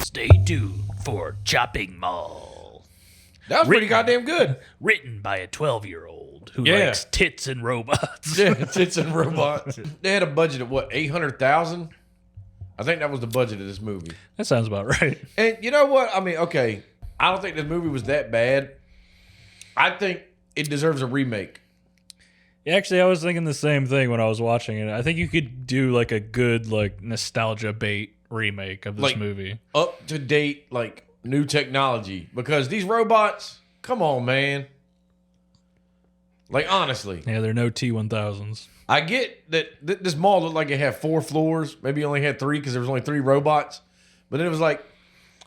Stay tuned for Chopping Mall. That was pretty goddamn good. Written by a 12-year-old who Yeah. likes tits and robots. Yeah, tits and robots. They had a budget of what, 800,000? I think that was the budget of this movie. That sounds about right. And you know what? I mean, okay, I don't think this movie was that bad. I think it deserves a remake. Actually, I was thinking the same thing when I was watching it. I think you could do like a good like nostalgia bait remake of this Like, movie. Up to date, like new technology. Because these robots, come on, man. Like, honestly. Yeah, there are no T-1000s. I get that this mall looked like it had 4 floors. Maybe it only had 3 because there was only 3 robots. But then it was like,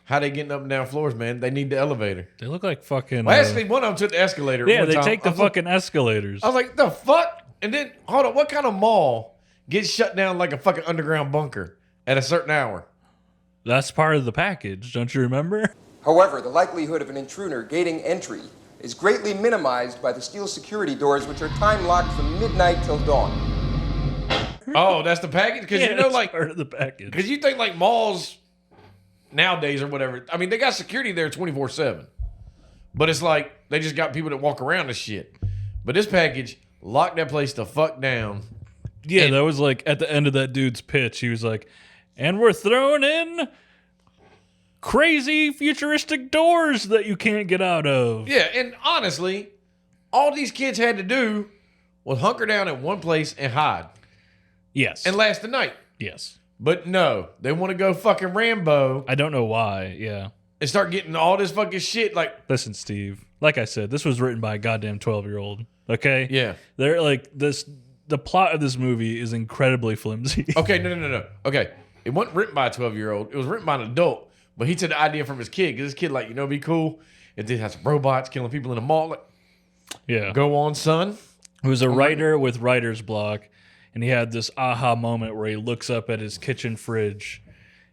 how they getting up and down floors, man? They need the elevator. They look like fucking... Well, actually, one of them took the escalator. yeah, one they time. take the fucking escalators. I was like, the fuck? And then, hold on, what kind of mall gets shut down like a fucking underground bunker at a certain hour? That's part of the package, don't you remember? However, the likelihood of an intruder gating entry is greatly minimized by the steel security doors, which are time-locked from midnight till dawn. Oh, that's the package? Because Yeah, you know, that's like, part of the package. because you think like malls nowadays or whatever, I mean, they got security there 24/7. But it's like, they just got people that walk around and shit. But this package locked that place the fuck down. Yeah, that was like at the end of that dude's pitch. He was like, and we're throwing in crazy futuristic doors that you can't get out of. Yeah, and honestly, all these kids had to do was hunker down at one place and hide Yes. and last the night. yes. But no, they want to go fucking Rambo I don't know why. Yeah. and start getting all this fucking shit. Like, Listen, Steve. Like I said, this was written by a goddamn 12-year-old. Okay? yeah. They're like this. The plot of this movie is incredibly flimsy. Okay, no. Okay, it wasn't written by a 12-year-old. It was written by an adult. But he took the idea from his kid. Because his kid, like, you know, be cool. If they have some robots killing people in the mall, like, Yeah. go on, son. He was a writer with writer's block, and he had this aha moment where he looks up at his kitchen fridge,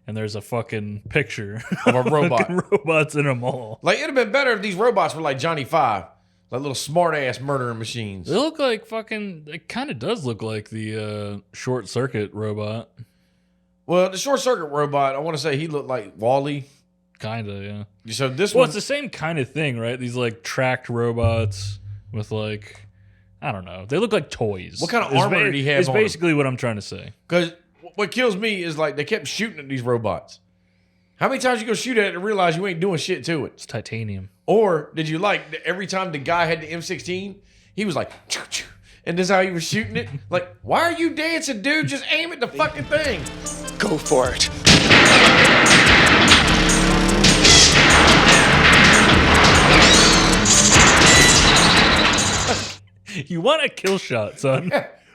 and there's a fucking picture Of a robot. fucking robots in a mall. Like, it'd have been better if these robots were like Johnny Five. Like little smart-ass murdering machines. They look like fucking. It kind of does look like the short circuit robot. Well, the short circuit robot, I want to say he looked like Wall-E. Kind of, yeah. So this Well, one, it's the same kind of thing, right? These like tracked robots with like, I don't know. They look like toys. What kind of armor did he have It's on him? basically what I'm trying to say. because what kills me is like they kept shooting at these robots. How many times you go shoot at it and realize you ain't doing shit to it? It's titanium. Or did you like that every time the guy had the M16, he was like, choo, choo, and this is how he was shooting it? Like, why are you dancing, dude? Just aim at the fucking thing. Go for it. You want a kill shot, son.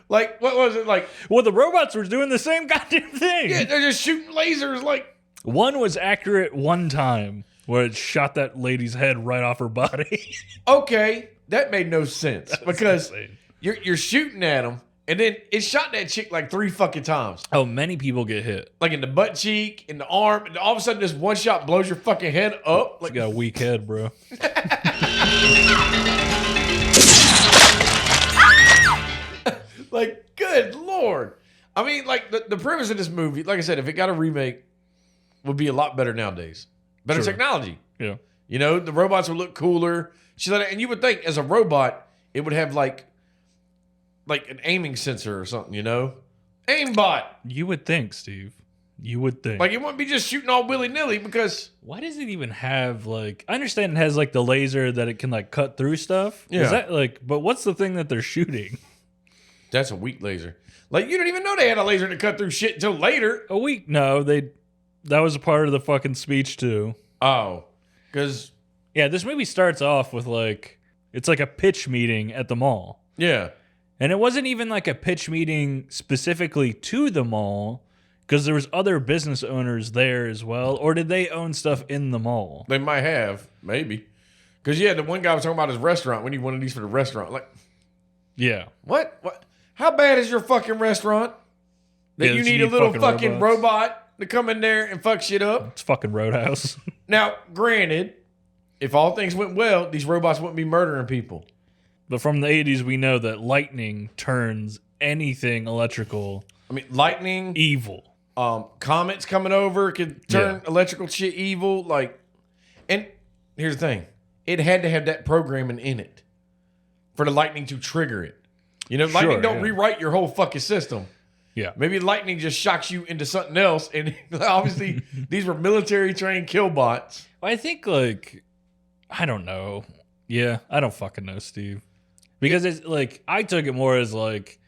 Like, what was it like? Well, the robots were doing the same goddamn thing. Yeah, they're just shooting lasers. Like, One was accurate one time where it shot that lady's head right off her body. okay, that made no sense because insane. you're shooting at them, and then it shot that chick like 3 fucking times. Oh, many people get hit. Like in the butt cheek, in the arm, and all of a sudden this one shot blows your fucking head up. You Like, got a weak head, bro. like, good lord. I mean, like the premise of this movie, like I said, if it got a remake, would be a lot better nowadays. Better Sure. technology. Yeah. You know, the robots would look cooler. Shit like that. And you would think as a robot, it would have like an aiming sensor or something, you know? Aimbot. You would think, Steve. You would think. Like it wouldn't be just shooting all willy-nilly because Why does it even have like? I understand it has like the laser that it can like cut through stuff. Yeah. Is that like? But what's the thing that they're shooting? that's a weak laser. Like you didn't even know they had a laser to cut through shit until later. A week? No, they. That was a part of the fucking speech too. Oh. Because, Yeah, this movie starts off with like it's like a pitch meeting at the mall, yeah. and it wasn't even like a pitch meeting specifically to the mall because there was other business owners there as well. Or did they own stuff in the mall? They might have, maybe. Because, yeah, the one guy was talking about his restaurant. We need one of these for the restaurant. Like, Yeah. what? How bad is your fucking restaurant? That Yeah, you so need you a little fucking fucking robots. robot to come in there and fuck shit up? It's fucking Roadhouse. Now, granted, if all things went well, these robots wouldn't be murdering people. But from the 80s, we know that lightning turns anything electrical I mean, lightning, evil. comets coming over could turn electrical shit evil. Like, and here's the thing. It had to have that programming in it for the lightning to trigger it. You know, lightning don't rewrite your whole fucking system. Yeah. Maybe lightning just shocks you into something else. And obviously, these were military trained kill bots. I think, like, I don't know. Yeah, I don't fucking know, Steve. Because it's like, I took it more as like,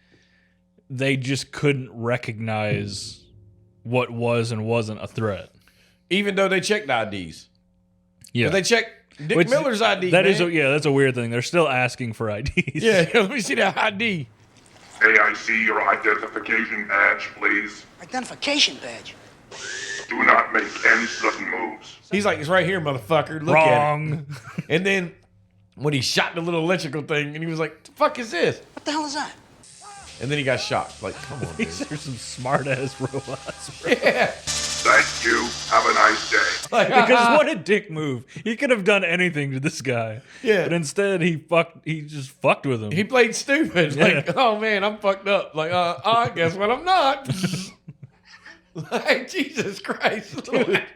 they just couldn't recognize what was and wasn't a threat. Even though they checked IDs. Yeah. But they checked Dick Miller's ID. That is, that's a weird thing. They're still asking for IDs. Yeah, let me see that ID. May I see your identification badge, please? Identification badge? Do not make any sudden moves. He's like, it's right here, motherfucker. Look Wrong. at it. And then when he shot the little electrical thing, and he was like, the fuck is this? What the hell is that? And then he got shocked. Like, come on, dude. These are some smart-ass robots, bro. Yeah. Thank you. Have a nice day. Like, Because what a dick move. He could have done anything to this guy. Yeah. But instead, he just fucked with him. he played stupid. Like, oh man, I'm fucked up. Like, I guess what I'm not. Like, Jesus Christ.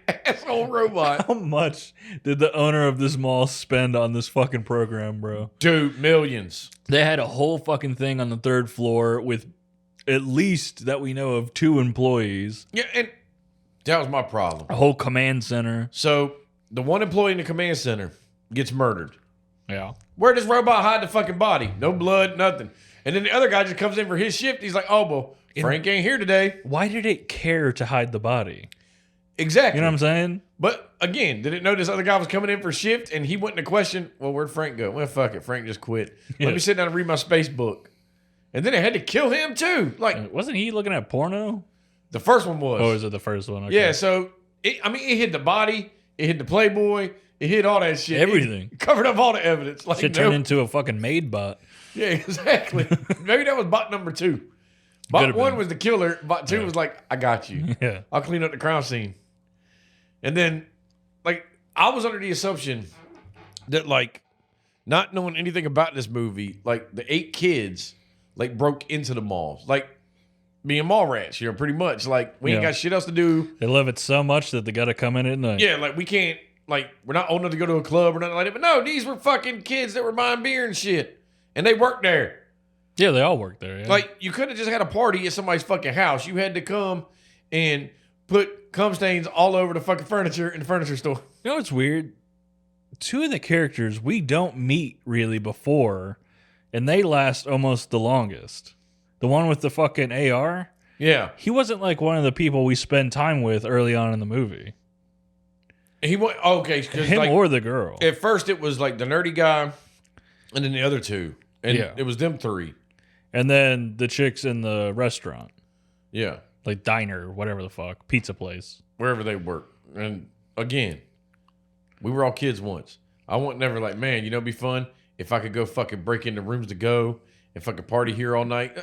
Asshole robot. How much did the owner of this mall spend on this fucking program, bro? Dude, millions. They had a whole fucking thing on the 3rd floor with, at least that we know of, 2 employees. Yeah, and that was my problem. A whole command center. So the one employee in the command center gets murdered. Yeah. Where does robot hide the fucking body? No blood, nothing. And then the other guy just comes in for his shift. He's like, oh, well, Frank ain't here today. Why did it care to hide the body? Exactly. You know what I'm saying? But again, did it know this other guy was coming in for shift and he went to question, well, where'd Frank go? Well, fuck it. Frank just quit. Let me sit down and read my space book. And then they had to kill him too. Like, Wasn't he looking at porno? the first one was. Oh, is it the first one? Okay. Yeah, so, it hit the body. It hit the Playboy. It hit all that shit. Everything. It covered up all the evidence. Like, Shit turned into a fucking maid bot. Yeah, exactly. Maybe that was bot number 2. Bot Could've 1 been. was the killer. Bot 2 was like, I got you. Yeah. I'll clean up the crime scene. And then, like, I was under the assumption that, like, not knowing anything about this movie, like, the 8 kids, like, broke into the malls. Like, being mall rats, pretty much. Like, we ain't Yeah. got shit else to do. They love it so much that they got to come in at night. Yeah, like, we can't, like, we're not old enough to go to a club or nothing like that. But no, these were fucking kids that were buying beer and shit. And they worked there. Yeah, they all work there. Yeah. Like, you could have just had a party at somebody's fucking house. You had to come and put cum stains all over the fucking furniture in the furniture store. You know what's weird? 2 of the characters we don't meet really before, and they last almost the longest. The one with the fucking AR, Yeah. he wasn't like one of the people we spend time with early on in the movie. He went, okay, because Him like, or the girl. at first it was like the nerdy guy and then the other 2. And Yeah. it was them 3. And then the chicks in the restaurant, Yeah. like diner, whatever the fuck, pizza place. Wherever they work. And again, we were all kids once. I want never like, man, it'd be fun if I could go fucking break into rooms to go and fucking party here all night.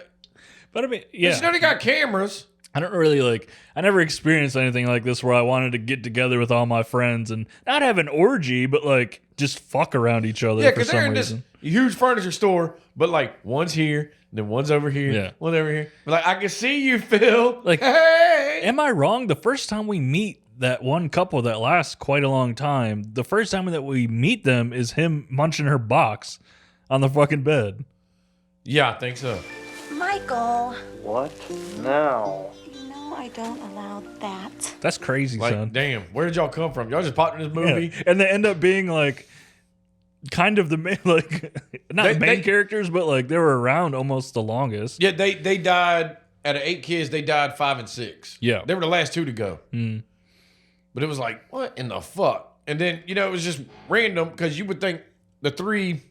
But I mean, yeah. You know they got cameras. I don't really I never experienced anything like this where I wanted to get together with all my friends and not have an orgy, but like just fuck around each other Yeah, for because they're some in reason. this huge furniture store, but like one's here, then one's over here, Yeah. one over here. But like, I can see you, Phil. Like, hey. Am I wrong? The first time we meet that one couple that lasts quite a long time, the first time that we meet them is him munching her box on the fucking bed. Yeah, I think so. Michael, What now? you know I don't allow that. That's crazy, Like, son. damn, where did y'all come from? Y'all just popped in this Yeah. movie? And they end up being like kind of the main, like not They- main they- characters, but like they were around almost the longest. Yeah, they died, out of 8 kids, they died 5 and 6. Yeah. They were the last 2 to go. Mm. But it was like, what in the fuck? And then, it was just random because you would think the 3,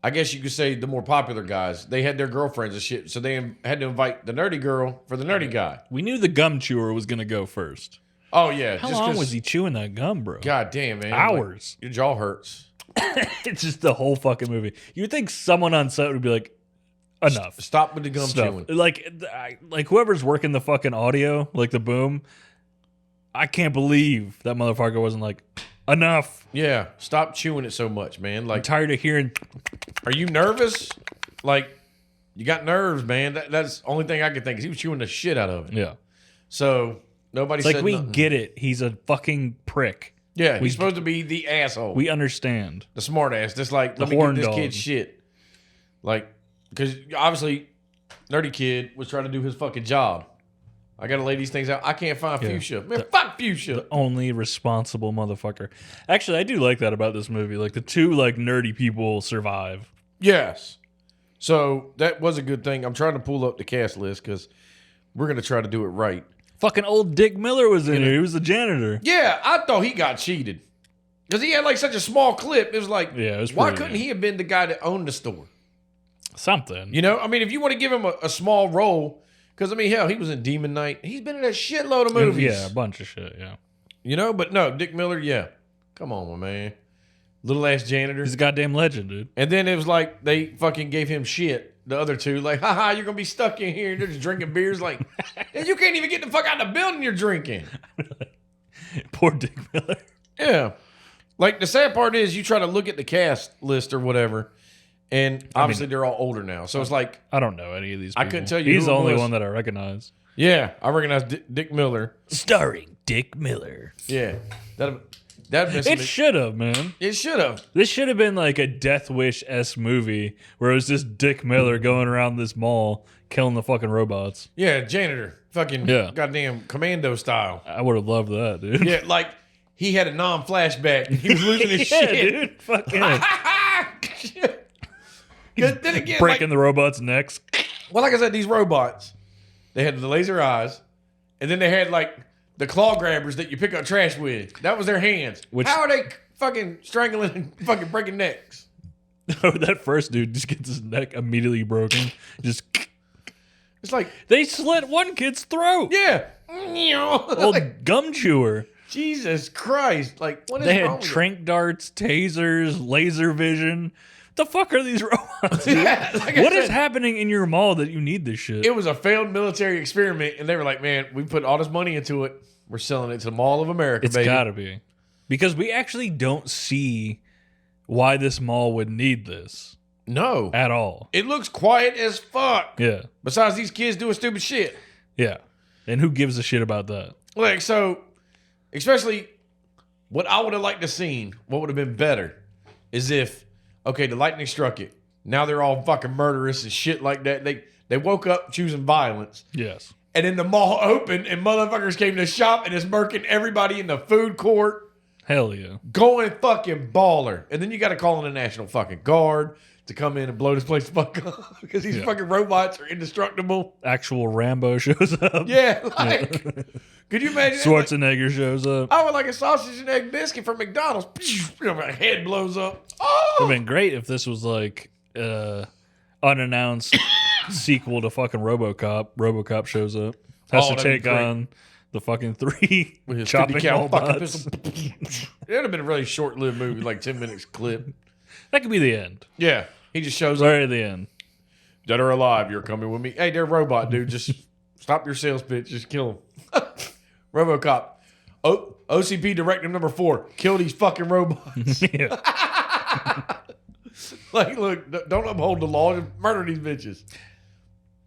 I guess you could say the more popular guys, they had their girlfriends and shit. So they had to invite the nerdy girl for the nerdy guy. We knew the gum chewer was gonna go first. Oh, yeah. How just long 'cause- was he chewing that gum, bro? God damn, man. Hours. Like, your jaw hurts. It's just the whole fucking movie. You'd think someone on set would be like, enough. Stop with the gum Stuff. chewing. Like whoever's working the fucking audio, like the boom, I can't believe that motherfucker wasn't like, enough. Yeah. Stop chewing it so much, man. I'm Like, tired of hearing. are you nervous? Like, you got nerves, man. That's the only thing I could think is he was chewing the shit out of it. Yeah. So, Nobody It's like said we nothing. get it. He's a fucking prick. Yeah, he's supposed to be the asshole. We understand. The smart ass. Just like, let The me horn give this dog. kid shit. Like, because obviously, nerdy kid was trying to do his fucking job. I got to lay these things out. I can't find Fuchsia. Man, fuck Fuchsia. Only responsible motherfucker. Actually, I do like that about this movie. Like the two like nerdy people survive. Yes. So that was a good thing. I'm trying to pull up the cast list because we're going to try to do it right. Fucking old Dick Miller was in here. He was the janitor. Yeah, I thought he got cheated. Because he had like such a small clip. It was like, Yeah, it was why pretty- couldn't he have been the guy that owned the store? Something. You know, I mean, if you want to give him a small role, because I mean, hell, he was in Demon Knight. He's been in a shitload of movies. Yeah, a bunch of shit. Yeah. You know, but no, Dick Miller, yeah. Come on, my man. Little ass janitor. He's a goddamn legend, dude. And then it was like they fucking gave him shit. The other two, like, haha, you're gonna be stuck in here. They're just drinking beers. Like, you can't even get the fuck out of the building you're drinking. Poor Dick Miller. Yeah. Like the sad part is you try to look at the cast list or whatever, and obviously they're all older now. So it's like, I don't know any of these people. I couldn't tell you He's who the it only was. one that I recognize. yeah, I recognize Dick Miller. Starring Dick Miller. Yeah. That'd been It should have, man. It should have. This should have been like a Death Wish-esque movie where it was just Dick Miller going around this mall killing the fucking robots. Yeah, janitor. Fucking Yeah. goddamn commando style. I would have loved that, dude. Yeah, like he had a yeah, non-flashback. He was losing his shit. dude. Fucking Because then again, breaking the robots' necks. well, like I said, these robots, they had the laser eyes, and then they had like the claw grabbers that you pick up trash with. That was their hands. Which- How are they fucking strangling and fucking breaking necks? That first dude just gets his neck immediately broken. Just It's like, they slit one kid's throat. yeah. Old Like, gum chewer. Jesus Christ. Like, what is They wrong had with trank darts, tasers, laser vision. The fuck are these robots? it? Yeah, like I What is said, happening in your mall that you need this shit? it was a failed military experiment, and they were like, man, we put all this money into it. We're selling it to the Mall of America, It's baby. gotta be. Because we actually don't see why this mall would need this No. at all. It looks quiet as fuck. Yeah. Besides these kids doing stupid shit. Yeah. And who gives a shit about that? Like, so, especially what I would have liked to seen, what would have been better, is if, okay, the lightning struck it. Now they're all fucking murderous and shit like that. They woke up choosing violence. Yes. And then the mall opened and motherfuckers came to shop and is murking everybody in the food court. Hell yeah. Going fucking baller. And then you got to call in the National fucking Guard to come in and blow this place the fuck up because these fucking robots are indestructible. Actual Rambo shows up. Yeah, like, could you imagine that? Like, Schwarzenegger shows up. I would like a sausage and egg biscuit from McDonald's. My head blows up. Oh, It'd been great if this was like unannounced sequel to fucking RoboCop. RoboCop shows up. Has Oh, to that'd be take great. on the fucking three with his chopping 50 cal fucking robots. pistol. It would have been a really short-lived movie, like 10 minutes clip. That could be the end. Yeah, he just shows up. Right at the end. Dead or alive, you're coming with me. Hey, they're a robot, dude. Just stop your sales pitch. Just kill them. RoboCop. OCP Directive number 4. Kill these fucking robots. Yeah. Like, look, don't uphold the law. Just murder these bitches.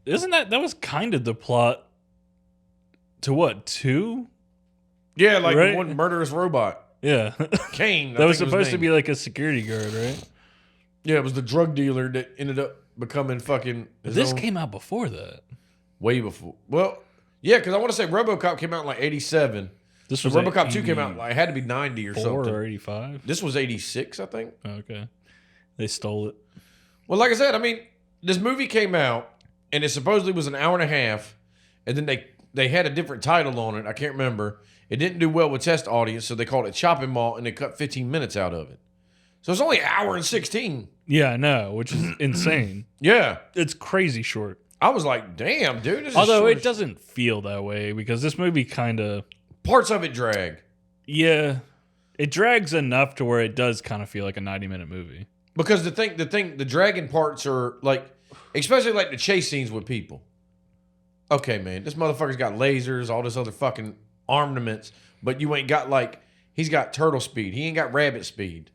Isn't that was kind of the plot to what, 2? Yeah, like Right. the one murderous robot. Yeah. Kane. That was supposed to be like a security guard, right? Yeah, it was the drug dealer that ended up becoming fucking. his This own- came out before that. way before. Well, yeah, because I want to say RoboCop came out in like 87. This So was RoboCop 2 came out like it had to be 90 or 4 something. or 85. This was 86, I think. Okay. They stole it. Well, like I said, I mean, this movie came out and it supposedly was an hour and a half, and then they had a different title on it. I can't remember. It didn't do well with test audience, so they called it Chopping Mall, and they cut 15 minutes out of it. So it's only an hour and 16. Yeah, I know, which is insane. Yeah. It's crazy short. I was like, damn, dude. This is Although short it as- doesn't feel that way because this movie kind of, Parts of it drag. yeah, it drags enough to where it does kind of feel like a 90-minute movie. Because the dragging parts are like, especially like the chase scenes with people. Okay, man, this motherfucker's got lasers, all this other fucking armaments, but you ain't got like, he's got turtle speed. He ain't got rabbit speed.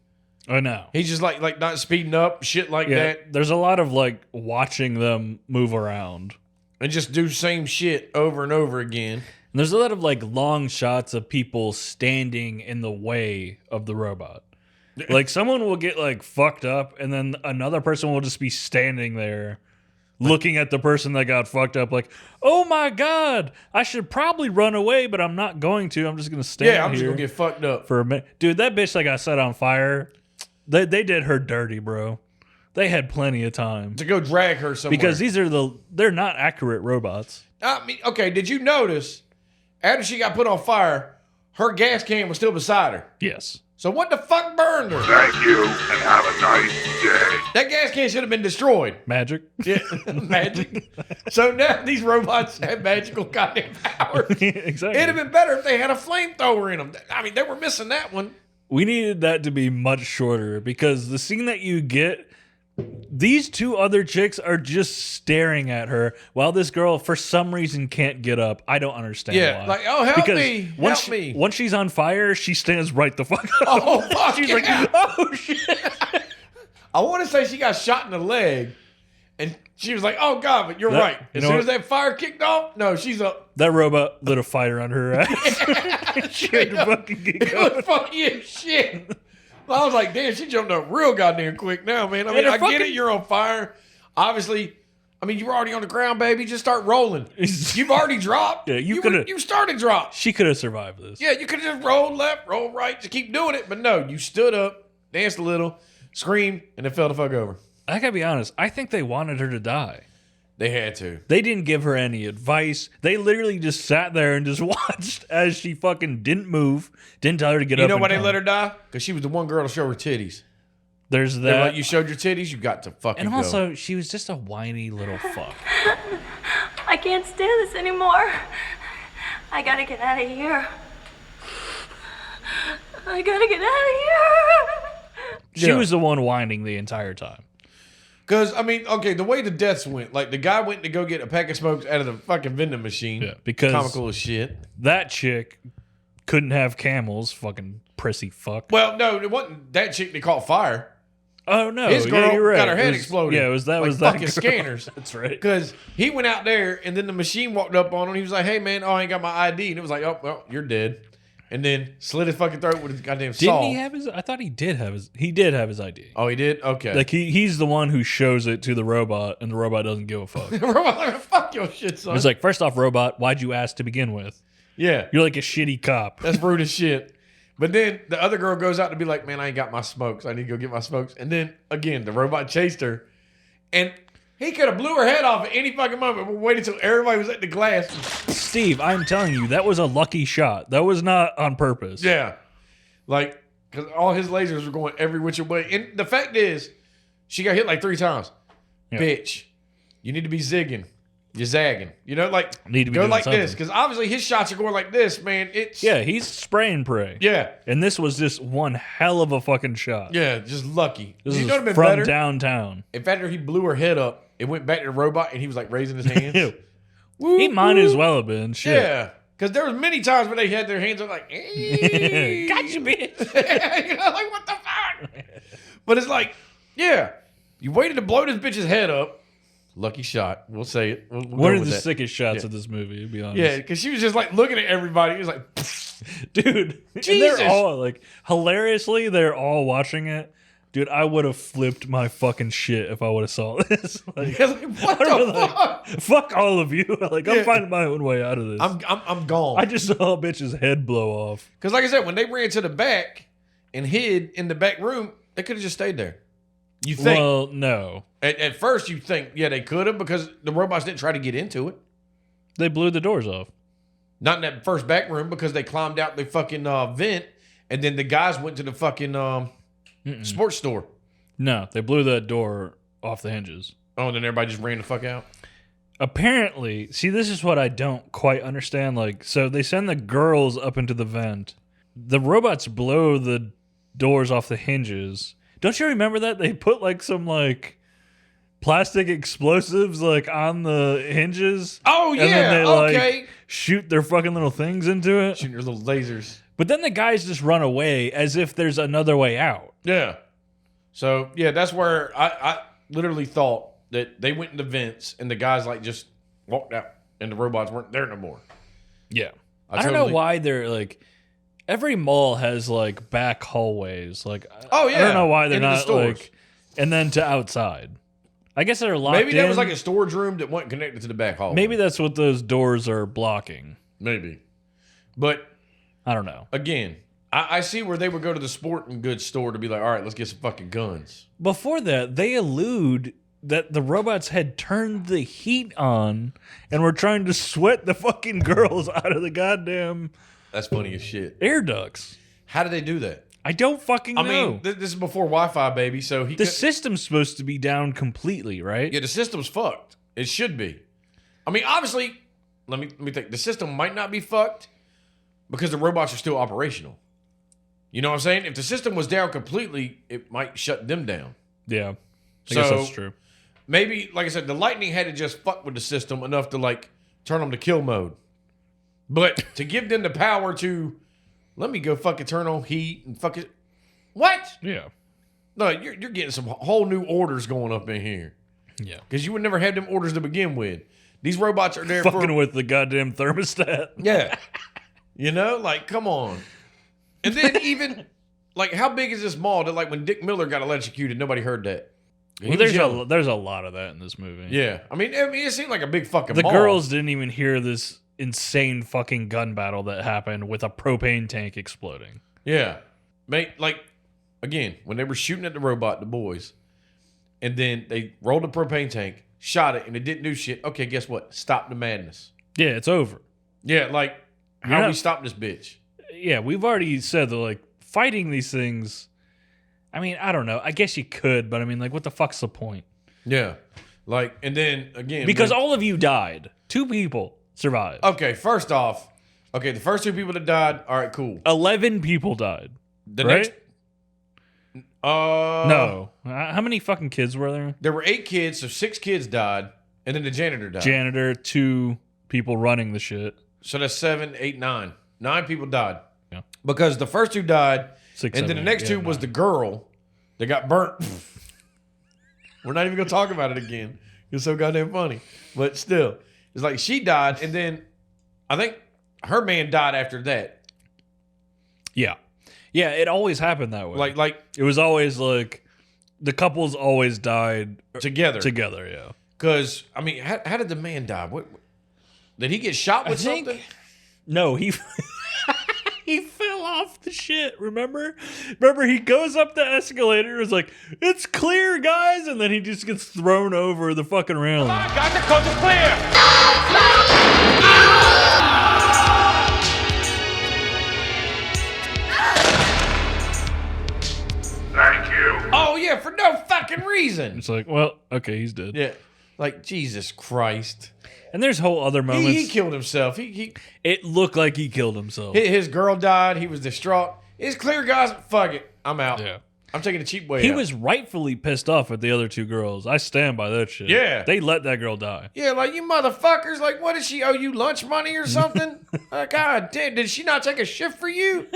I know. He's just like not speeding up, shit like Yeah, that, there's a lot of like watching them move around. and just do same shit over and over again. And there's a lot of like long shots of people standing in the way of the robot. Like someone will get like fucked up, and then another person will just be standing there looking at the person that got fucked up like, oh my God, I should probably run away, but I'm not going to. I'm just going to stand here. Yeah, I'm just going to get fucked up. For a minute. Dude, that bitch that got set on fire, they did her dirty, bro. They had plenty of time. To go drag her somewhere. Because they're not accurate robots. I mean, okay, did you notice after she got put on fire, her gas can was still beside her? Yes. So what the fuck burned her? Thank you, and have a nice day. That gas can should have been destroyed. Magic. Yeah, magic. So now these robots have magical goddamn powers. Exactly. It'd have been better if they had a flamethrower in them. I mean, they were missing that one. We needed that to be much shorter because the scene that you get, these two other chicks are just staring at her while this girl, for some reason, can't get up. I don't understand why. Like, oh, help me, help me. Once she's on fire, she stands right the fuck up. Oh, fuck She's yeah. like, oh, shit. I want to say she got shot in the leg, and she was like, oh, God, but you're right. As soon as that fire kicked off, no, she's up. That robot lit a fire on her ass. She had to fucking get It going. was funny as shit. I was like, damn, she jumped up real goddamn quick now, man. I mean, I get it, you're on fire. Obviously, I mean, you were already on the ground, baby. Just start rolling. You've already dropped. Yeah, you started drop. She could have survived this. Yeah, you could have just rolled left, roll right, just keep doing it. But no, you stood up, danced a little, screamed, and then fell the fuck over. I gotta be honest. I think they wanted her to die. They had to. They didn't give her any advice. They literally just sat there and just watched as she fucking didn't move, didn't tell her to get up. You know why they let her die? Because she was the one girl to show her titties. There's They were that. like, you showed your titties, you got to fucking And go. also, she was just a whiny little fuck. I can't stand this anymore. I gotta get out of here. I gotta get out of here. She was the one whining the entire time. Because, I mean, okay, the way the deaths went, like the guy went to go get a pack of smokes out of the fucking vending machine. Yeah, because comical as shit. That chick couldn't have camels, fucking prissy fuck. Well, no, it wasn't that chick that caught fire. Oh no, His girl you're right. got her head It was- exploded. Yeah, was that like was that fucking girl. scanners. That's right. Because he went out there and then the machine walked up on him. He was like, hey man, I ain't got my ID. And it was like, oh, well, you're dead. And then slit his fucking throat with his goddamn saw. Didn't he have his? I thought he did have his. He did have his ID. Oh, he did? Okay. Like he's the one who shows it to the robot, and the robot doesn't give a fuck. Fuck your shit, son. It's like, first off, robot, why'd you ask to begin with? Yeah. You're like a shitty cop. That's rude as shit. But then the other girl goes out to be like, man, I ain't got my smokes. I need to go get my smokes. And then, again, the robot chased her. And he could have blew her head off at any fucking moment, but waited until everybody was at the glass. Steve, I'm telling you, that was a lucky shot. That was not on purpose. Yeah. Like, because all his lasers were going every which way. And the fact is, she got hit like 3 times. Yeah. Bitch, you need to be zigging. You're zagging. You know, like, Need to be go doing like something. this. Because obviously his shots are going like this, man. It's Yeah, he's spray and pray. Yeah. And this was just one hell of a fucking shot. Yeah, just lucky. This You is know what'd have been from better? downtown. If after he blew her head up, it went back to the robot and he was like raising his hands. He might as well have been. Shit. Yeah. Because there was many times when they had their hands up like, hey. Gotcha, bitch. You know, like, what the fuck? But it's like, yeah, you waited to blow this bitch's head up. Lucky shot. We'll say it. We'll One go of with the that. sickest shots Yeah. of this movie, to be honest. Yeah, because she was just like looking at everybody. It was like, Dude. And Jesus. they're all like, hilariously, they're all watching it. Dude, I would have flipped my fucking shit if I would have saw this. Like, what I don't the know, fuck? fuck all of you. Like, I'm Yeah. finding my own way out of this. I'm gone. I just saw a bitch's head blow off. Because like I said, when they ran to the back and hid in the back room, they could have just stayed there. You think? Well, no. At first, you think, yeah, they could have because the robots didn't try to get into it. They blew the doors off. Not in that first back room because they climbed out the fucking vent and then the guys went to the fucking sports store. No, they blew that door off the hinges. Oh, and then everybody just ran the fuck out? Apparently, see, this is what I don't quite understand. Like, so they send the girls up into the vent. The robots blow the doors off the hinges. Don't you remember that? They put like some like plastic explosives like on the hinges. Oh, and yeah, then they okay. like shoot their fucking little things into it. Shooting their little lasers. But then the guys just run away as if there's another way out. Yeah. So, yeah, that's where I literally thought that they went into vents and the guys like just walked out and the robots weren't there no more. Yeah. I don't know why they're like. Every mall has like back hallways. Like, oh yeah, I don't know why they're into not the like, and then to outside. I guess they're locked. Maybe that in. was like a storage room that wasn't connected to the back hallway. Maybe that's what those doors are blocking. Maybe, but I don't know. Again, I see where they would go to the sporting goods store to be like, all right, let's get some fucking guns. Before that, they allude that the robots had turned the heat on and were trying to sweat the fucking girls out of the goddamn. That's funny as shit. Air ducts. How did they do that? I don't fucking know. I mean, this is before Wi-Fi, baby. So the system's supposed to be down completely, right? Yeah, the system's fucked. It should be. I mean, obviously, let me think. The system might not be fucked because the robots are still operational. You know what I'm saying? If the system was down completely, it might shut them down. Yeah, I guess that's true. Maybe, like I said, the lightning had to just fuck with the system enough to like turn them to kill mode. But to give them the power to, let me go fucking turn on heat and fucking, what? Yeah. No, you're getting some whole new orders going up in here. Yeah. Because you would never have them orders to begin with. These robots are there fucking with the goddamn thermostat. Yeah. You know, like, come on. And then even, like, how big is this mall that, like, when Dick Miller got electrocuted, nobody heard that? Well, there's a lot of that in this movie. Yeah. I mean, it seemed like a big fucking The mall. girls didn't even hear this insane fucking gun battle that happened with a propane tank exploding. Yeah. Mate, like, again, when they were shooting at the robot, the boys, and then they rolled the propane tank, shot it, and it didn't do shit. Okay, guess what? Stop the madness. Yeah, it's over. Yeah, like, how do we stop this bitch? Yeah, we've already said that, like, fighting these things, I mean, I don't know. I guess you could, but I mean, like, what the fuck's the point? Yeah. Like, and then, again. Because all of you died. 2 people survived. Okay, first off, the first 2 people that died, all right, cool. 11 people died. The right? next. No. How many fucking kids were there? There were 8 kids, so 6 kids died, and then the janitor died. Janitor, 2 people running the shit. So that's 7, 8, 9. 9 people died. Yeah. Because the first 2 died, 6, and then the next 2 was the girl that got burnt. We're not even going to talk about it again. It's so goddamn funny. But still, it's like she died, and then I think her man died after that. Yeah. Yeah, it always happened that way. Like it was always like the couples always died together. Together, yeah. Because, I mean, how did the man die? What did he get shot with something? No, he he fell off the shit, remember? Remember, he goes up the escalator, is like, it's clear, guys, and then he just gets thrown over the fucking railing. Come on, guys, the coast is clear! Thank you. Oh, yeah, for no fucking reason. It's like, well, okay, he's dead. Yeah. Like, Jesus Christ. And there's whole other moments. He killed himself. It looked like he killed himself. His girl died. He was distraught. It's clear, guys. Fuck it. I'm out. Yeah. I'm taking a cheap way He out. was rightfully pissed off at the other 2 girls. I stand by that shit. Yeah. They let that girl die. Yeah, like, you motherfuckers. Like, what, did she owe you lunch money or something? God damn, did she not take a shift for you?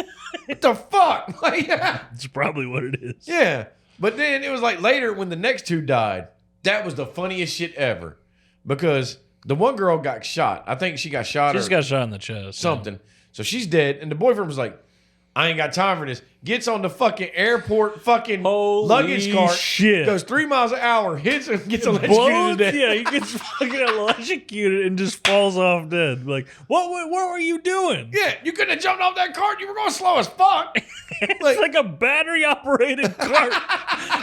What the fuck? Like, yeah. That's probably what it is. Yeah. But then it was like later when the next 2 died. That was the funniest shit ever. Because the one girl got shot. I think she got shot She just got shot in the chest. something. Yeah. So she's dead. And the boyfriend was like, I ain't got time for this. Gets on the fucking airport fucking luggage cart. Shit. Goes 3 miles an hour. Hits him. Gets electrocuted Blows? to death. Yeah, he gets fucking electrocuted and just falls off dead. Like, what were you doing? Yeah, you couldn't have jumped off that cart. You were going slow as fuck. It's like a battery-operated cart.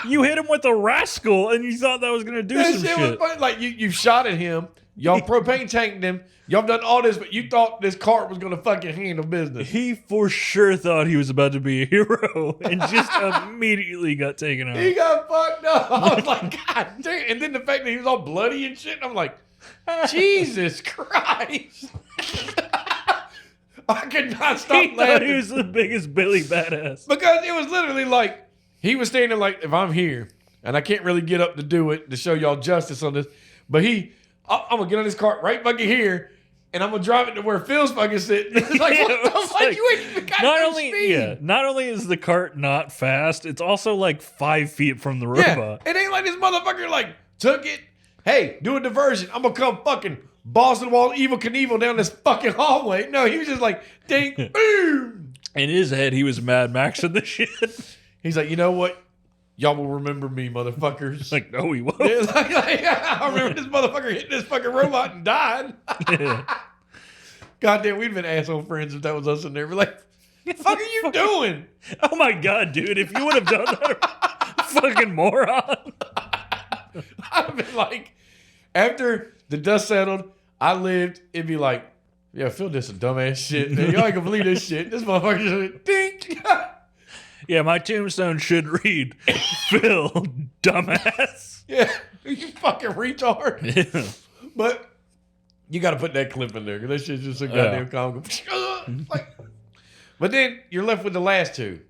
You hit him with a rascal, and you thought that was going to do some shit. Was funny. Like, you shot at him. Y'all propane tanked him. Y'all done all this, but you thought this cart was going to fucking handle business. He for sure thought he was about to be a hero and just immediately got taken out. He got fucked up. I was like, God damn. And then the fact that he was all bloody and shit, I'm like, Jesus Christ. I could not stop He thought laughing. he was the biggest Billy badass. Because it was literally like, he was standing like, if I'm here, and I can't really get up to do it, to show y'all justice on this, but I'm going to get on this cart right fucking here, and I'm going to drive it to where Phil's fucking sitting. It's like, Yeah, what the it's fuck? like, You ain't even got no speed. Not only is the cart not fast, it's also like 5 feet from the robot. Yeah, it ain't like this motherfucker like took it. Hey, do a diversion. I'm gonna come fucking balls to the wall, Evil Knievel down this fucking hallway. No, he was just like, ding, boom. In his head, he was Mad Max in the shit. He's like, you know what? Y'all will remember me, motherfuckers. Like, no, he won't. Yeah, I remember this motherfucker hitting this fucking robot and died. Goddamn, we'd been asshole friends if that was us in there. We're like, what the fuck are you doing? Oh my God, dude. If you would have done that, fucking moron. I'd have been like, after the dust settled, I lived, it'd be like, yeah, Phil did some dumbass shit. Man. Y'all ain't gonna believe this shit. This motherfucker just went, dink. Yeah, my tombstone should read, Phil, dumbass. Yeah, you fucking retard. Yeah. But you got to put that clip in there because that shit's just so goddamn comical. Like, but then you're left with the last two.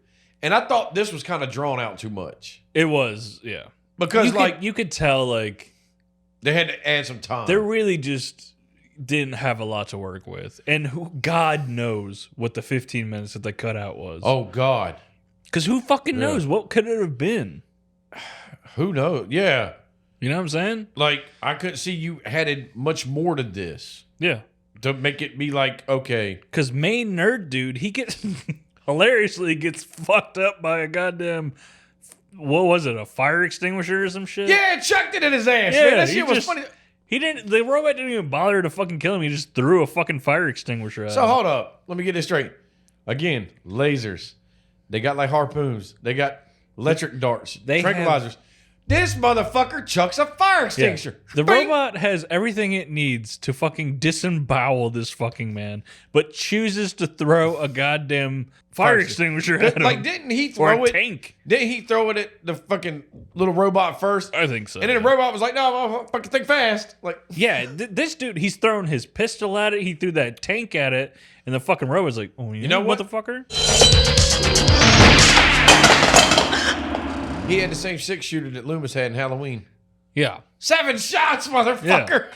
And I thought this was kind of drawn out too much. It was, yeah. Because, you could tell, like, they had to add some time. they really just didn't have a lot to work with. And God knows what the 15 minutes that they cut out was. Oh, God. Because who fucking knows? What could it have been? Who knows? Yeah. You know what I'm saying? Like, I couldn't see you added much more to this Yeah. to make it be like, okay. Because main nerd dude, he gets hilariously gets fucked up by a goddamn, what was it, a fire extinguisher or some shit? Yeah, chucked it in his ass. Yeah, Man. That he shit was just- funny. The robot didn't even bother to fucking kill him. He just threw a fucking fire extinguisher at So him. hold up. Let me get this straight. Again, lasers. They got like harpoons. They got electric darts. They tranquilizers. This motherfucker chucks a fire extinguisher. The Bing! robot has everything it needs to fucking disembowel this fucking man, but chooses to throw a goddamn fire extinguisher at him. Like, didn't he or throw a it? tank. Didn't he throw it at the fucking little robot first? I think so. And then the robot was like, no, fucking think fast. Like, Yeah, this dude, he's throwing his pistol at it. He threw that tank at it, and the fucking robot's like, "Oh, you know what? motherfucker?" he had the same 6-shooter that Loomis had in Halloween. Yeah. 7 shots, motherfucker.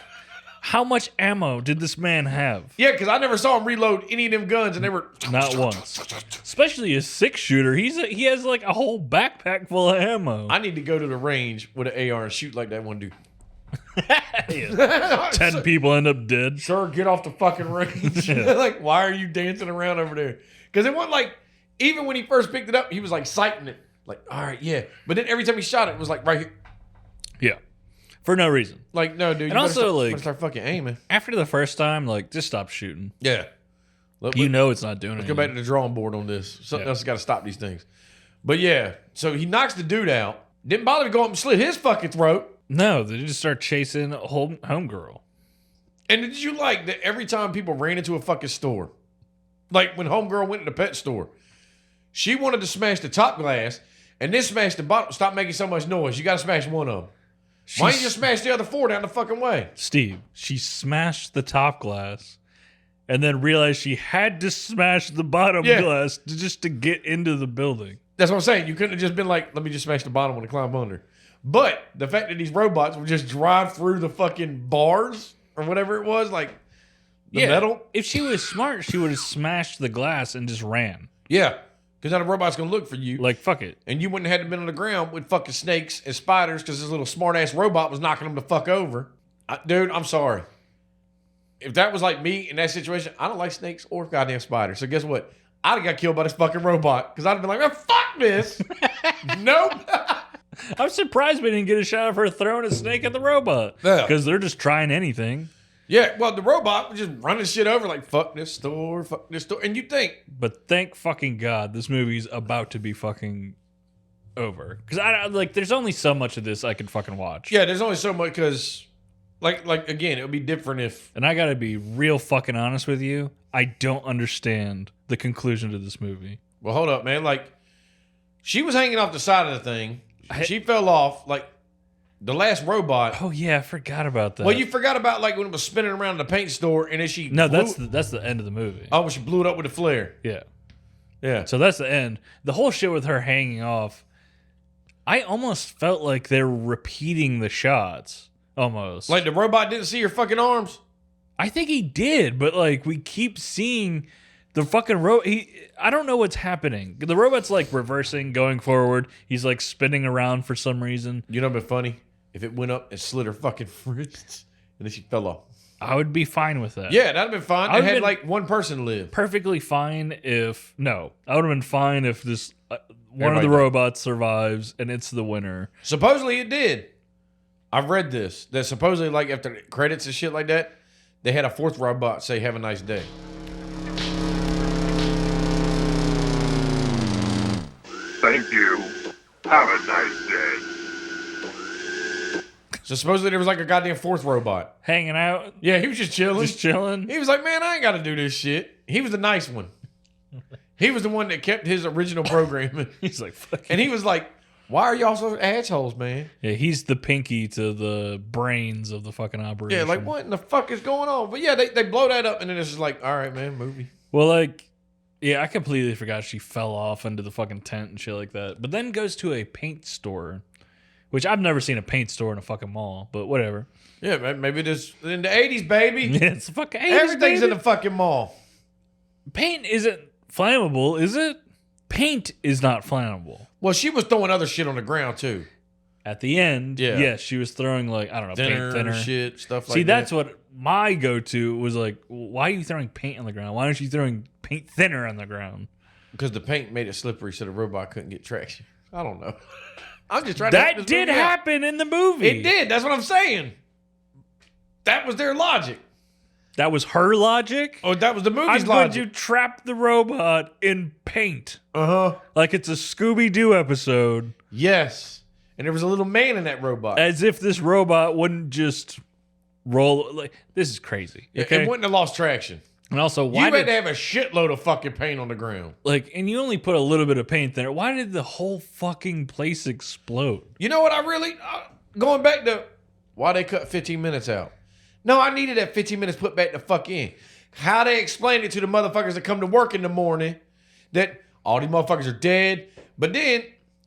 How much ammo did this man have? Yeah, because I never saw him reload any of them guns, and they were Not once. Especially a 6-shooter. He has like a whole backpack full of ammo. I need to go to the range with an AR and shoot like that one dude. 10 people end up dead. Sir, get off the fucking range. Like, why are you dancing around over there? Because it wasn't like, even when he first picked it up, he was like sighting it. Like, all right, yeah. But then every time he shot it, it was like right here. Yeah. For no reason. Like, no, dude. And also, like, better start fucking aiming. After the first time, like, just stop shooting. Yeah. You know it's not doing Let's anything. go back to the drawing board on this. Something Yeah. else has got to stop these things. But yeah, so he knocks the dude out. Didn't bother to go up and slit his fucking throat. No, they just start chasing a homegirl. And did you like that every time people ran into a fucking store? Like when homegirl went to the pet store, she wanted to smash the top glass and then smash the bottom. Stop making so much noise. You got to smash one of them. Why don't you just smash the other 4 down the fucking way? Steve, she smashed the top glass and then realized she had to smash the bottom glass just to get into the building. That's what I'm saying. You couldn't have just been like, let me just smash the bottom one and climb under. But the fact that these robots would just drive through the fucking bars or whatever it was, like the metal. If she was smart, she would have smashed the glass and just ran. Yeah. Because now the robot's going to look for you. Like, fuck it. And you wouldn't have had to been on the ground with fucking snakes and spiders because this little smart-ass robot was knocking them the fuck over. Dude, I'm sorry. If that was like me in that situation, I don't like snakes or goddamn spiders. So guess what? I'd have got killed by this fucking robot because I'd have been like, fuck this. Nope. I'm surprised we didn't get a shot of her throwing a snake at the robot. Yeah. Because they're just trying anything. Yeah, well, the robot was just running shit over like, fuck this store. And you think. But thank fucking God this movie's about to be fucking over. Because there's only so much of this I can fucking watch. Yeah, there's only so much because, like again, it would be different if. And I gotta be real fucking honest with you. I don't understand the conclusion to this movie. Well, hold up, man. Like, she was hanging off the side of the thing. She fell off. Like, the last robot. Oh yeah, I forgot about that. Well, you forgot about like when it was spinning around in the paint store and then she. No, blew that's the end of the movie. Oh, when she blew it up with a flare. Yeah. Yeah. So that's the end. The whole shit with her hanging off, I almost felt like they're repeating the shots. Almost. Like the robot didn't see her fucking arms? I think he did, but like we keep seeing the fucking I don't know what's happening. The robot's like reversing, going forward. He's like spinning around for some reason. You know what'd be funny? If it went up and slit her fucking wrists and then she fell off. I would be fine with that. Yeah, that'd have been fine. I It would've had been- like one person live. Perfectly fine if no. I would have been fine if this one of Everybody the died. robots survives and it's the winner. Supposedly it did. I've read this. That supposedly, like after the credits and shit like that, they had a fourth robot say, "Have a nice day." Thank you. Have a nice day. So supposedly there was like a goddamn fourth robot. Hanging out, Yeah, he was just chilling. just chilling. He was like, "Man, I ain't got to do this shit." He was the nice one. He was the one that kept his original programming. He's like, fuck And he was like, "Why are y'all so assholes, man?" yeah, he's the pinky to the brains of the fucking operation. Yeah, like what in the fuck is going on? But yeah, they blow that up and then it's just like, all right, man, movie. Well, like, yeah, I completely forgot she fell off into the fucking tent and shit like that. But then goes to a paint store, which I've never seen a paint store in a fucking mall, but whatever. Yeah, man, maybe this in the 80s, baby. Yeah, it's fucking 80s, Everything's baby. in the fucking mall. Paint isn't flammable, is it? Paint is not flammable. Well, she was throwing other shit on the ground too. At the end, Yeah. yes, she was throwing like, I don't know, paint thinner. Shit, stuff like See, that. that's what my go-to was like, why are you throwing paint on the ground? Why aren't you throwing paint thinner on the ground? Because the paint made it slippery so the robot couldn't get traction. I don't know. I'm just trying to help That this did movie out. happen in the movie. It did. That's what I'm saying. That was their logic. That was her logic. Oh, that was the I'm movie's going to logic. trap the robot in paint. Uh-huh. Like it's a Scooby-Doo episode. Yes. And there was a little man in that robot. As if this robot wouldn't just roll. Like, this is crazy. Yeah, Okay? it wouldn't have lost traction. And also, You why had did, to have a shitload of fucking paint on the ground. like, and you only put a little bit of paint there. Why did the whole fucking place explode? You know what I really... going back to why they cut 15 minutes out. No, I needed that 15 minutes put back the fuck in. How they explain it to the motherfuckers that come to work in the morning that all these motherfuckers are dead. But then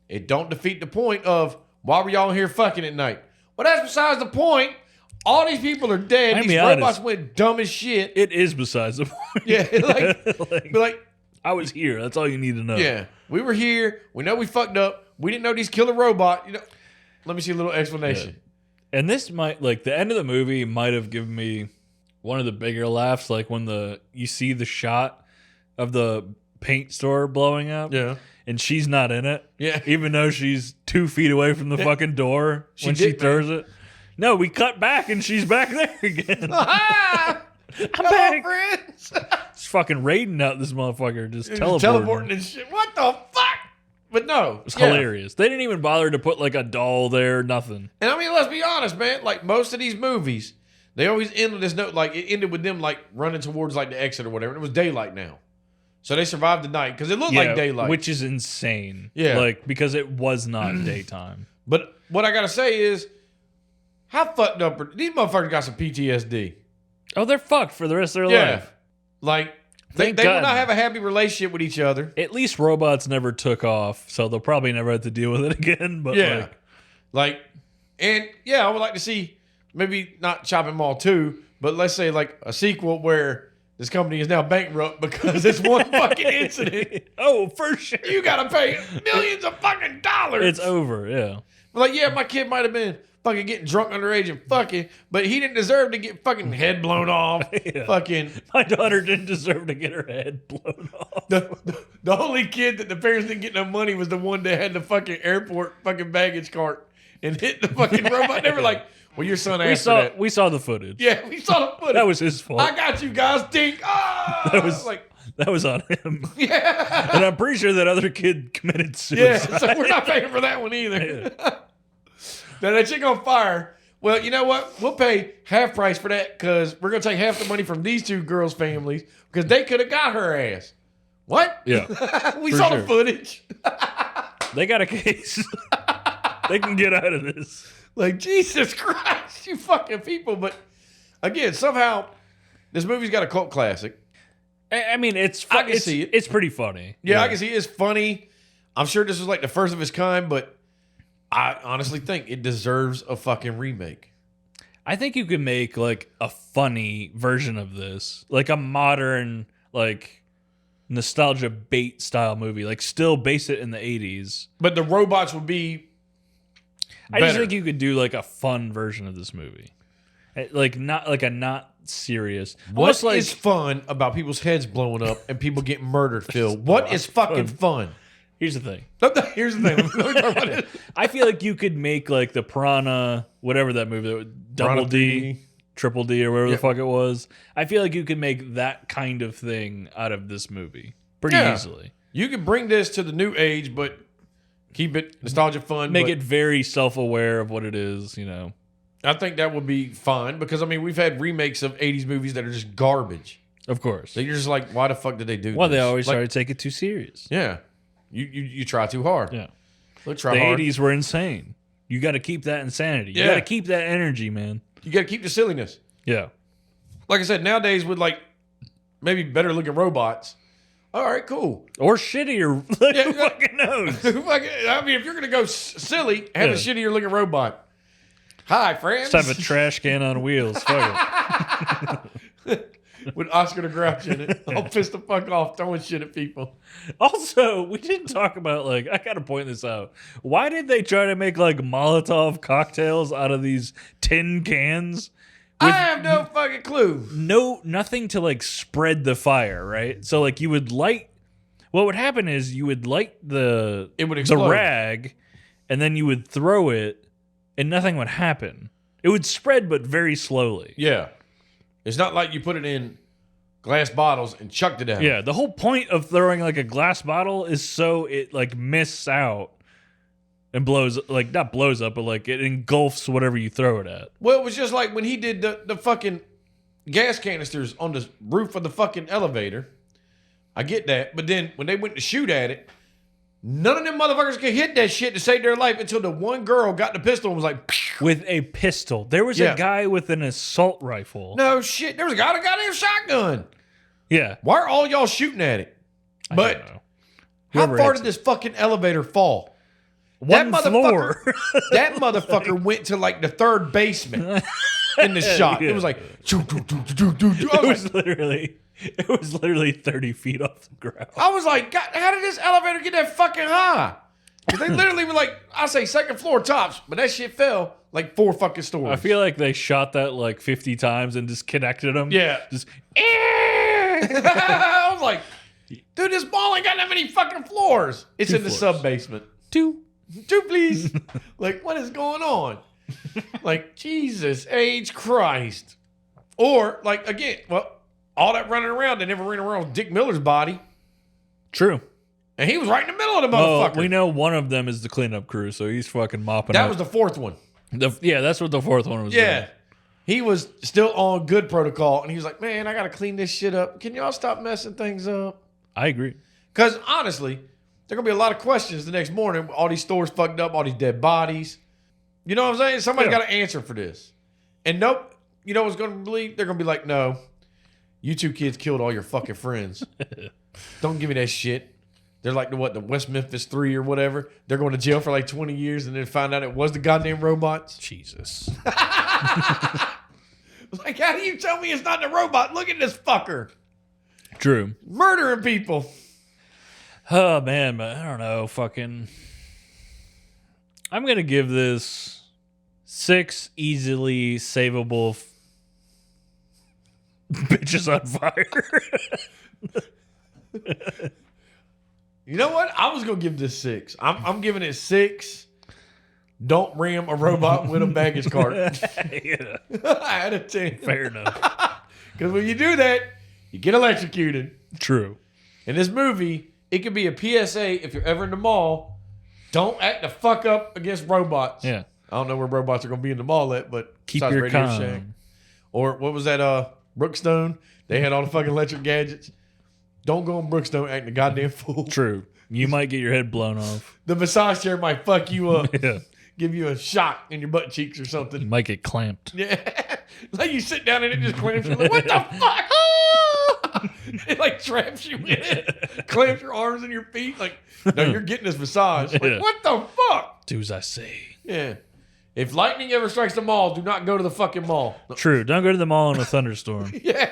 it don't defeat the point of why were y'all here fucking at night? Well, that's besides the point. All these people are dead. I'll These be robots honest. went dumb as shit. It is besides the point. Yeah, like, I was here. That's all you need to know. yeah, we were here. We know we fucked up. We didn't know these killer robot. You know, let me see a little explanation. And this might, like, the end of the movie might have given me one of the bigger laughs, like when you see the shot of the paint store blowing up. Yeah. And she's not in it. Yeah. Even though she's 2 feet away from the fucking door when she did, throws it. No, we cut back and she's back there again. Ah! I'm back. friends. It's fucking raiding out this motherfucker, just teleporting. Teleporting and shit. What the fuck? But no, It's yeah. hilarious. They didn't even bother to put like a doll there, nothing. And I mean, let's be honest, man. Like most of these movies, they always end with this note. Like it ended with them like running towards like the exit or whatever. And it was daylight now, so they survived the night because it looked like daylight. Which is insane. Yeah. Like, because it was not daytime. But what I gotta say is, how fucked up are these motherfuckers? Got some PTSD. Oh, they're fucked for the rest of their Yeah, life. like they Thank will God. not have a happy relationship with each other. At least robots never took off, so they'll probably never have to deal with it again. But Yeah. And yeah, I would like to see maybe not Chopping Mall 2, but let's say like a sequel where this company is now bankrupt because it's one fucking incident. oh, for sure. You gotta pay millions of fucking dollars. It's over, yeah. Like, yeah, my kid might have been fucking getting drunk underage and fucking, but he didn't deserve to get fucking head blown off. Yeah. Fucking My daughter didn't deserve to get her head blown off. the only kid that the parents didn't get no money was the one that had the fucking airport fucking baggage cart and hit the fucking robot. They were like, well, your son asked for that. We saw the footage. Yeah, we saw the footage. That was his fault. I got you guys, dink. Ah! That was like, that was on him. yeah. And I'm pretty sure that other kid committed Yeah, suicide. so we're not paying for that one either. Now that chick on fire. Well, you know what? We'll pay half price for that because we're gonna take half the money from these two girls' families because they could have got her ass. What? Yeah. We For saw sure. the footage. They got a case. They can get out of this. Like, Jesus Christ, you fucking people. But again, somehow this movie's got a cult classic. I mean, it's I can see it. It's pretty funny. Yeah, I can see it's funny. I'm sure this was like the first of its kind, but I honestly think it deserves a fucking remake. I think you could make like a funny version of this, like a modern, like nostalgia bait style movie, like still base it in the 80s. But the robots would be I just better. think you could do like a fun version of this movie. Like not serious. What Almost is fun about people's heads blowing up and people getting murdered, Phil? What is fucking fun? Here's the thing. Here's the thing. Let me talk about it. I feel like you could make like the Piranha, whatever that movie, Double Piranha D, 3D. Triple D, or whatever the fuck it was. I feel like you could make that kind of thing out of this movie pretty easily. You can bring this to the new age, but keep it nostalgia fun. Make but it very self-aware of what it is, you know. I think that would be fine because, I mean, we've had remakes of 80s movies that are just garbage. Of course. So you're just like, why the fuck did they do Well, this? they always like, try to take it too serious. Yeah. You try too hard. Yeah. Look, try The hard. 80s were insane. You got to keep that insanity. You Yeah. got to keep that energy, man. You got to keep the silliness. Yeah. Like I said, nowadays with like maybe better looking robots. All right, cool. Or shittier. Like, Yeah, who fucking knows? I mean, if you're gonna go silly, have a shittier looking robot. Hi, friends. Let's have a trash can on wheels. Fuck it. With Oscar the Grouch in it. I'll piss the fuck off throwing shit at people. Also, we didn't talk about, like, I gotta point this out. Why did they try to make like Molotov cocktails out of these tin cans? I have no fucking clue. Nothing to like spread the fire, right? So like you would light. What would happen is you would light the explode. rag, and then you would throw it, and nothing would happen. It would spread, but very slowly. Yeah. It's not like you put it in glass bottles and chucked it out. Yeah, the whole point of throwing like a glass bottle is so it like mists out and blows, like not blows up, but like it engulfs whatever you throw it at. Well, it was just like when he did the fucking gas canisters on the roof of the fucking elevator. I get that. But then when they went to shoot at it, none of them motherfuckers could hit that shit to save their life until the one girl got the pistol and was like, Pew! With a pistol. There was a guy with an assault rifle. No shit. There was a guy with a goddamn shotgun. Yeah. Why are all y'all shooting at it? I But don't know. how Whoever far hits did this fucking elevator fall? One floor. That motherfucker went to like the third basement in the shot. Yeah. It was like, It was literally 30 feet off the ground. I was like, God, how did this elevator get that fucking high? Because they literally were like, I say second floor tops, but that shit fell like 4 fucking stories. I feel like they shot that like 50 times and just connected them. Yeah. Just I was like, dude, this ball ain't got that many fucking floors. It's 2 in the floors. sub-basement. 2. 2, please. Like, what is going on? Like, Jesus H. Christ. Or, like, again, well, all that running around, they never ran around with Dick Miller's body. True. And he was right in the middle of the Well, motherfucker. we know one of them is the cleanup crew, so he's fucking mopping that up. was the 4th one. Yeah, that's what the 4th one was Yeah. doing. He was still on good protocol, and he was like, man, I got to clean this shit up. Can y'all stop messing things up? I agree. Because, honestly, there are going to be a lot of questions the next morning. All these stores fucked up, all these dead bodies. You know what I'm saying? Somebody's got to answer for this. And nope, you know what's going to believe? They're going to be like, no, you 2 kids killed all your fucking friends. Don't give me that shit. They're like the West Memphis 3 or whatever. They're going to jail for like 20 years and then find out it was the goddamn robots. Jesus. Like, how do you tell me it's not the robot? Look at this fucker. True. Murdering people. Oh, man, but I don't know. Fucking. I'm going to give this 6 easily savable bitches on fire. You know what? I was going to give this 6. I'm giving it 6. Don't ram a robot with a baggage cart. Yeah. Out of 10. Fair enough. Because when you do that, you get electrocuted. True. In this movie, it could be a PSA if you're ever in the mall. Don't act the fuck up against robots. Yeah. I don't know where robots are going to be in the mall at, but Keep besides your Radio calm. Shack. Or what was that, Brookstone? They had all the fucking electric gadgets. Don't go on Brookstone acting a goddamn fool. True. You might get your head blown off. The massage chair might fuck you up. Yeah. Give you a shock in your butt cheeks or something. You might get clamped. Yeah. Like you sit down and it just clamps you. Like, what the fuck? It like traps you in it. Clamps your arms and your feet. Like, no, you're getting this massage. Like, Yeah. what the fuck? Do as I say. Yeah. If lightning ever strikes the mall, do not go to the fucking mall. True. Don't go to the mall in a thunderstorm. Yeah.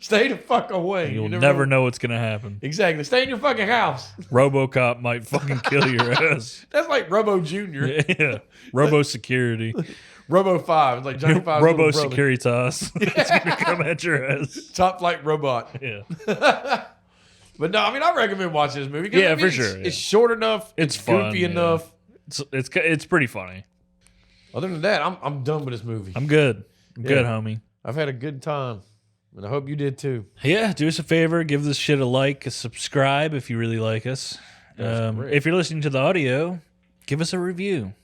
Stay the fuck away. You'll You never know what's gonna happen. Exactly. Stay in your fucking house. RoboCop might fucking kill your ass. That's like Robo Jr. Yeah. Robo Security. Robo 5. It's like Johnny Five's Robo little brother. Securitas. It's gonna come at your ass. Top flight robot. Yeah. But no, I mean, I recommend watching this movie. 'Cause, Yeah, I mean, for sure, yeah. It's short enough. It's It's fun, goofy yeah. enough. It's pretty funny. Other than that, I'm done with this movie. I'm good. I'm good, Yeah. homie. I've had a good time. And I hope you did too. Yeah, do us a favor, give this shit a like, a subscribe if you really like us. That's correct. If you're listening to the audio, give us a review.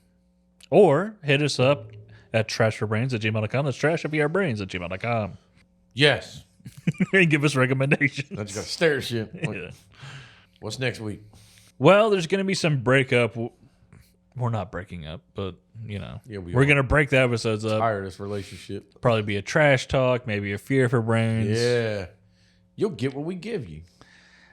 Or hit us up at trashferbrains@gmail.com. That's trashferbrains@gmail.com. Yes. And give us recommendations. I just got to stare at shit. Like, Yeah. what's next week? Well, there's going to be some breakup. We're not breaking up, but, you know. Yeah, we we're are. going to break the episodes up. Tired of this relationship. Probably be a trash talk, maybe a fear for brains. Yeah. You'll get what we give you.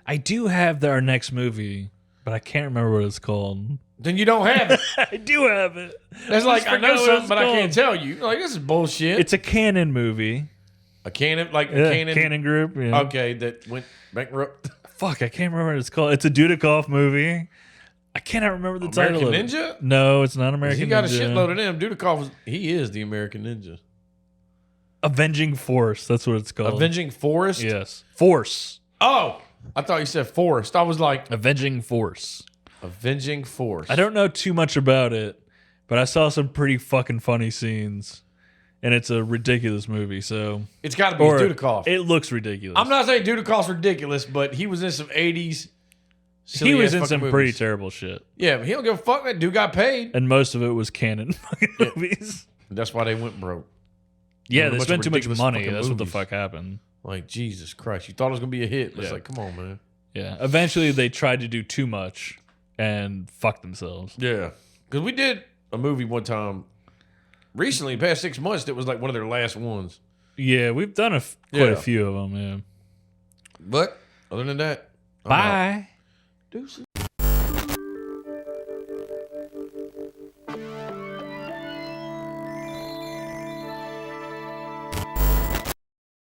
I do have our next movie, but I can't remember what it's called. Then you don't have it. I do have it. That's like, I know forgot what something, it's but I called. can't tell you. Like, this is bullshit. It's a canon movie. a canon, like Yeah, a canon. canon group. Yeah. Okay, that went bankrupt. Fuck, I can't remember what it's called. It's a Dudikoff movie. I cannot remember the title American of it. Ninja? No, it's not American He got Ninja. a shitload of them. Dudikoff, he is the American Ninja. Avenging Force. That's what it's called. Avenging Forest? Yes. Force. Oh, I thought you said Forest. I was like, Avenging Force. Avenging Force. I don't know too much about it, but I saw some pretty fucking funny scenes. And it's a ridiculous movie, so... It's got to be Or Dudikoff. it looks ridiculous. I'm not saying Dudikoff's ridiculous, but he was in some 80s. He was in silly-ass some fucking pretty movies. terrible shit. Yeah, but he don't give a fuck. That dude got paid. And most of it was canon fucking movies. That's why they went broke. Yeah, A they bunch spent of too much ridiculous money. fucking That's what the movies. fuck happened. Like, Jesus Christ. You thought it was going to be a hit. But It's Yeah. like, come on, man. Yeah. Eventually, they tried to do too much and fucked themselves. Yeah. Because we did a movie one time recently, past 6 months, that was like one of their last ones. Yeah, we've done quite Yeah. a few of them, yeah. But other than that, I'm out. Bye. Deuces.